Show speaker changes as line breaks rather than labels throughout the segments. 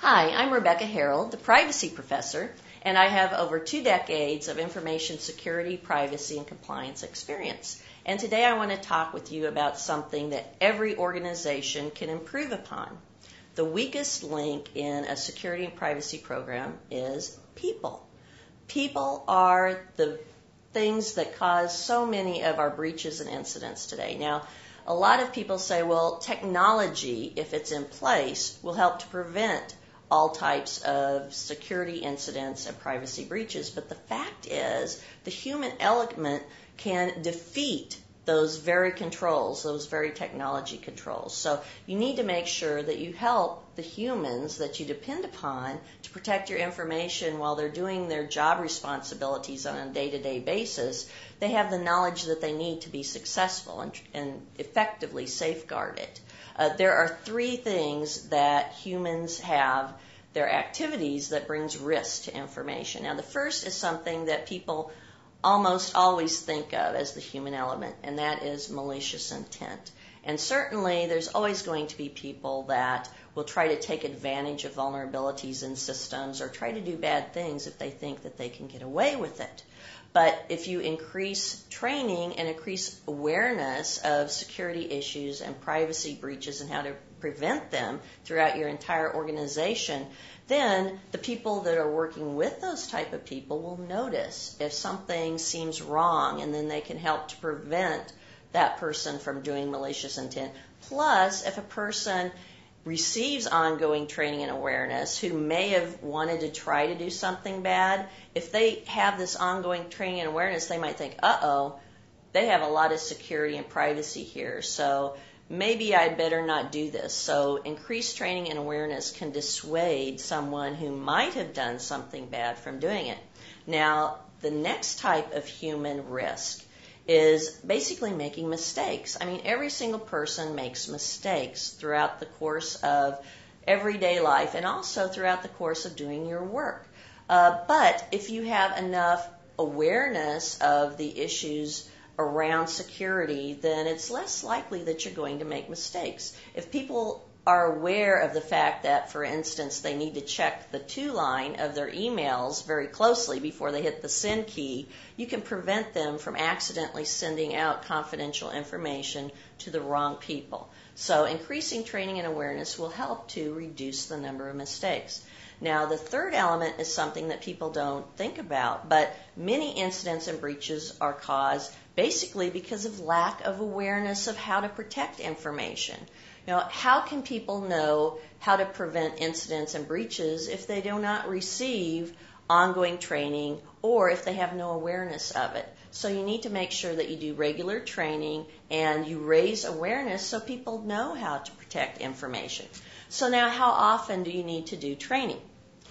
Hi, I'm RebeccaHerold, the privacy professor, and I have over 2 decades of information security, privacy, and compliance experience. And today I want to talk with you about something that every organization can improve upon. The weakest link in a security and privacy program is people. People are the things that cause so many of our breaches and incidents today. Now, a lot of people say, well, technology, if it's in place, will help to prevent all types of security incidents and privacy breaches. But the fact is, the human element can defeat those very controls, those very technology controls. So you need to make sure that you help the humans that you depend upon to protect your information while they're doing their job responsibilities on a day-to-day basis. They have the knowledge that they need to be successful and effectively safeguard it. There are 3 things that humans have, their activities that brings risk to information. Now, the first is something that people almost always think of as the human element, and that is malicious intent. And certainly there's always going to be people that will try to take advantage of vulnerabilities in systems or try to do bad things if they think that they can get away with it. But if you increase training and increase awareness of security issues and privacy breaches and how to prevent them throughout your entire organization, then the people that are working with those type of people will notice if something seems wrong, and then they can help to prevent that person from doing malicious intent. Plus, if a person receives ongoing training and awareness who may have wanted to try to do something bad, if they have this ongoing training and awareness, they might think, uh-oh, they have a lot of security and privacy here, so maybe I better not do this. So increased training and awareness can dissuade someone who might have done something bad from doing it. Now, the next type of human risk is basically making mistakes. I mean, every single person makes mistakes throughout the course of everyday life and also throughout the course of doing your work. But if you have enough awareness of the issues around security, then it's less likely that you're going to make mistakes. If people are aware of the fact that, for instance, they need to check the to line of their emails very closely before they hit the send key, you can prevent them from accidentally sending out confidential information to the wrong people. So increasing training and awareness will help to reduce the number of mistakes. Now, the third element is something that people don't think about, but many incidents and breaches are caused basically because of lack of awareness of how to protect information. How can people know how to prevent incidents and breaches if they do not receive ongoing training or if they have no awareness of it? So you need to make sure that you do regular training and you raise awareness so people know how to protect information. So now, how often do you need to do training?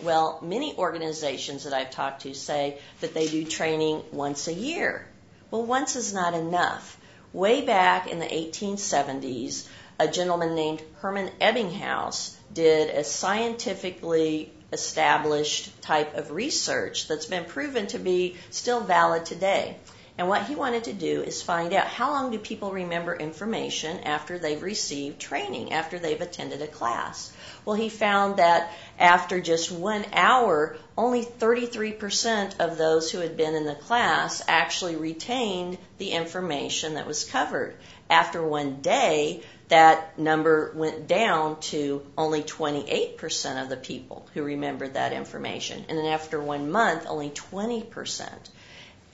Well, many organizations that I've talked to say that they do training once a year. Well, once is not enough. Way back in the 1870s, a gentleman named Herman Ebbinghaus did a scientifically established type of research that's been proven to be still valid today. And what he wanted to do is find out how long do people remember information after they've received training, after they've attended a class. Well, he found that after just 1 hour, only 33% of those who had been in the class actually retained the information that was covered. After 1 day, that number went down to only 28% of the people who remembered that information. And then after 1 month, only 20%.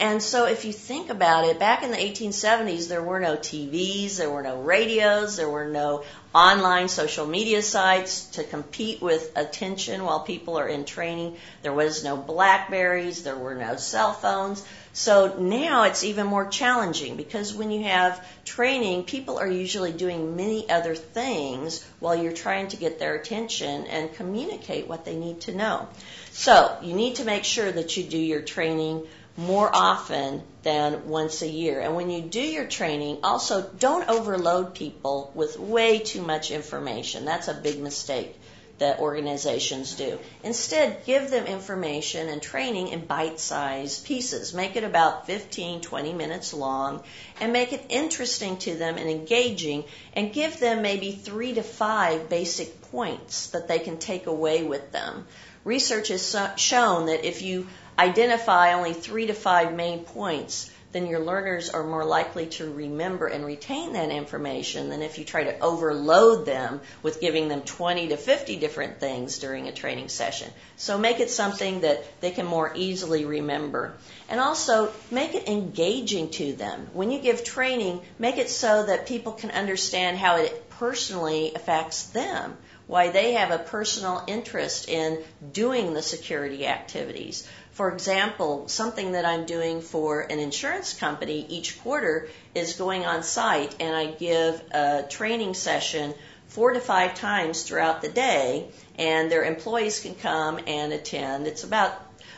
And so if you think about it, back in the 1870s, there were no TVs, there were no radios, there were no online social media sites to compete with attention while people are in training. There was no Blackberries, there were no cell phones. So now it's even more challenging because when you have training, people are usually doing many other things while you're trying to get their attention and communicate what they need to know. So you need to make sure that you do your training more often than once a year. And when you do your training, also don't overload people with way too much information. That's a big mistake that organizations do. Instead, give them information and training in bite-sized pieces. Make it about 15, 20 minutes long, and make it interesting to them and engaging, and give them maybe 3 to 5 basic points that they can take away with them. Research has shown that if you identify only 3 to 5 main points, then your learners are more likely to remember and retain that information than if you try to overload them with giving them 20 to 50 different things during a training session. So make it something that they can more easily remember. And also make it engaging to them. When you give training, make it so that people can understand how it personally affects them, why they have a personal interest in doing the security activities. For example, something that I'm doing for an insurance company each quarter is going on site, and I give a training session 4 to 5 times throughout the day, and their employees can come and attend. It's about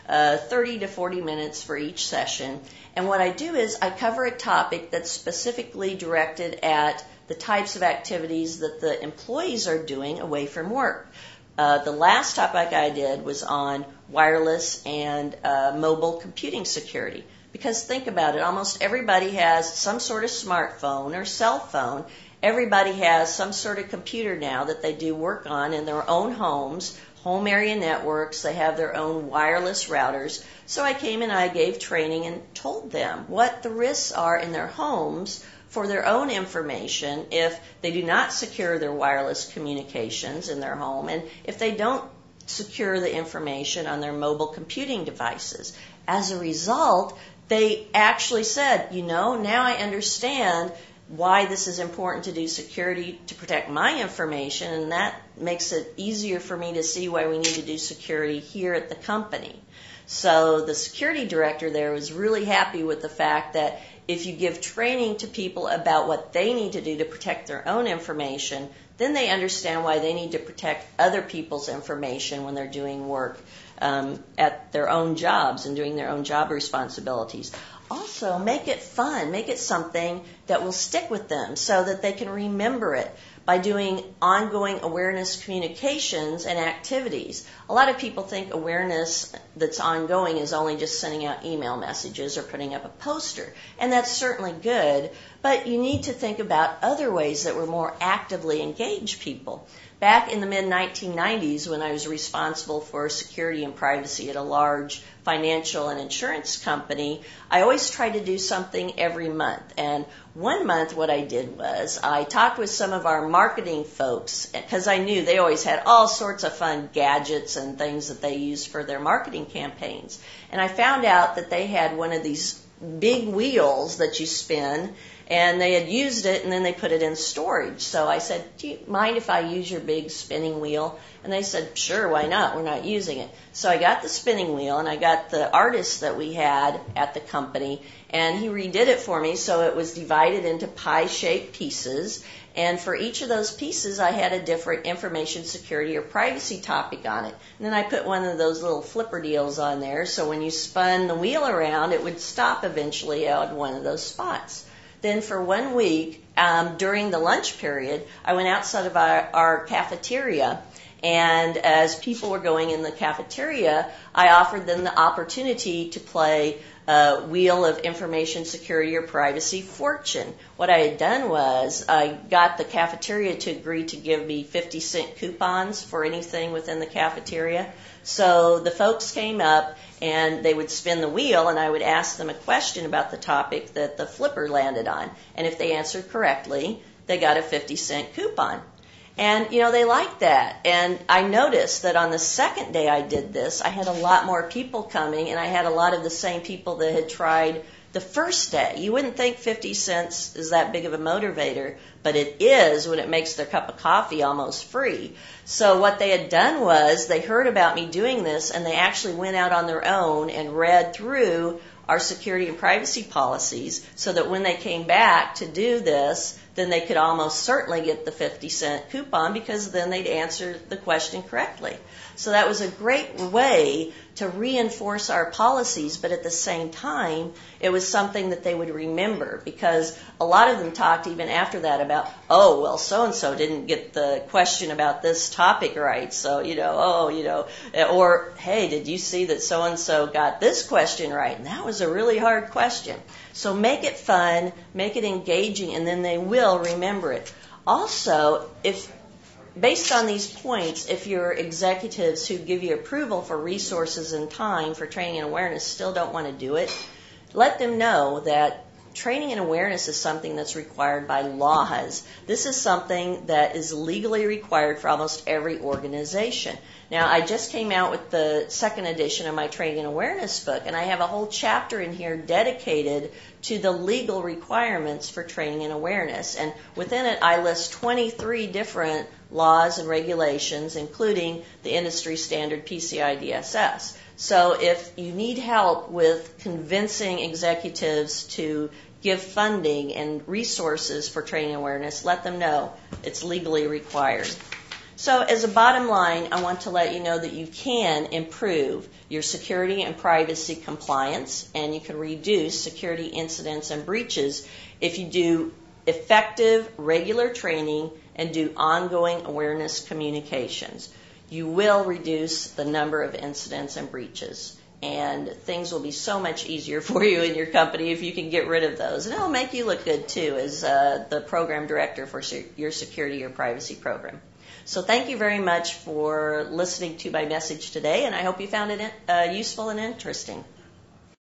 30 to 40 minutes for each session. And what I do is I cover a topic that's specifically directed at the types of activities that the employees are doing away from work. The last topic I did was on wireless and mobile computing security. Because think about it, almost everybody has some sort of smartphone or cell phone. Everybody has some sort of computer now that they do work on in their own homes, home area networks. They have their own wireless routers. So I came and I gave training and told them what the risks are in their homes for their own information if they do not secure their wireless communications in their home, and if they don't secure the information on their mobile computing devices. As a result, they actually said, now I understand why this is important to do security to protect my information, and that makes it easier for me to see why we need to do security here at the company. So the security director there was really happy with the fact that if you give training to people about what they need to do to protect their own information, then they understand why they need to protect other people's information when they're doing work at their own jobs and doing their own job responsibilities. Also, make it fun. Make it something that will stick with them so that they can remember it by doing ongoing awareness communications and activities. A lot of people think awareness that's ongoing is only just sending out email messages or putting up a poster, and that's certainly good, but you need to think about other ways that will more actively engage people. Back in the mid-1990s, when I was responsible for security and privacy at a large financial and insurance company, I always tried to do something every month. And one month what I did was I talked with some of our marketing folks, because I knew they always had all sorts of fun gadgets and things that they used for their marketing campaigns. And I found out that they had one of these big wheels that you spin, and they had used it, and then they put it in storage. So I said, do you mind if I use your big spinning wheel? And they said, sure, why not? We're not using it. So I got the spinning wheel, and I got the artist that we had at the company, and he redid it for me, so it was divided into pie-shaped pieces. And for each of those pieces, I had a different information security or privacy topic on it. And then I put one of those little flipper deals on there, so when you spun the wheel around, it would stop eventually at one of those spots. Then for 1 week, during the lunch period, I went outside of our cafeteria, and as people were going in the cafeteria, I offered them the opportunity to play Wheel of Information Security or Privacy Fortune. What I had done was I got the cafeteria to agree to give me 50-cent coupons for anything within the cafeteria. So the folks came up and they would spin the wheel, and I would ask them a question about the topic that the flipper landed on. And if they answered correctly, they got a 50-cent coupon. And, they liked that. And I noticed that on the second day I did this, I had a lot more people coming, and I had a lot of the same people that had tried the first day. You wouldn't think 50 cents is that big of a motivator, but it is when it makes their cup of coffee almost free. So what they had done was they heard about me doing this, and they actually went out on their own and read through our security and privacy policies so that when they came back to do this, then they could almost certainly get the 50-cent coupon because then they'd answer the question correctly. So that was a great way to reinforce our policies, but at the same time, it was something that they would remember, because a lot of them talked even after that about, oh, well, so-and-so didn't get the question about this topic right, so, or, hey, did you see that so-and-so got this question right? And that was a really hard question. So make it fun, make it engaging, and then they will remember it. Also, based on these points, if your executives who give you approval for resources and time for training and awareness still don't want to do it, let them know that training and awareness is something that's required by laws. This is something that is legally required for almost every organization. Now, I just came out with the second edition of my training and awareness book, and I have a whole chapter in here dedicated to the legal requirements for training and awareness. And within it, I list 23 different laws and regulations, including the industry standard PCI DSS. So if you need help with convincing executives to give funding and resources for training and awareness, let them know it's legally required. So as a bottom line, I want to let you know that you can improve your security and privacy compliance, and you can reduce security incidents and breaches if you do effective, regular training and do ongoing awareness communications. You will reduce the number of incidents and breaches, and things will be so much easier for you in your company if you can get rid of those. And it'll make you look good, too, as the program director for your security or privacy program. So thank you very much for listening to my message today, and I hope you found it useful and interesting.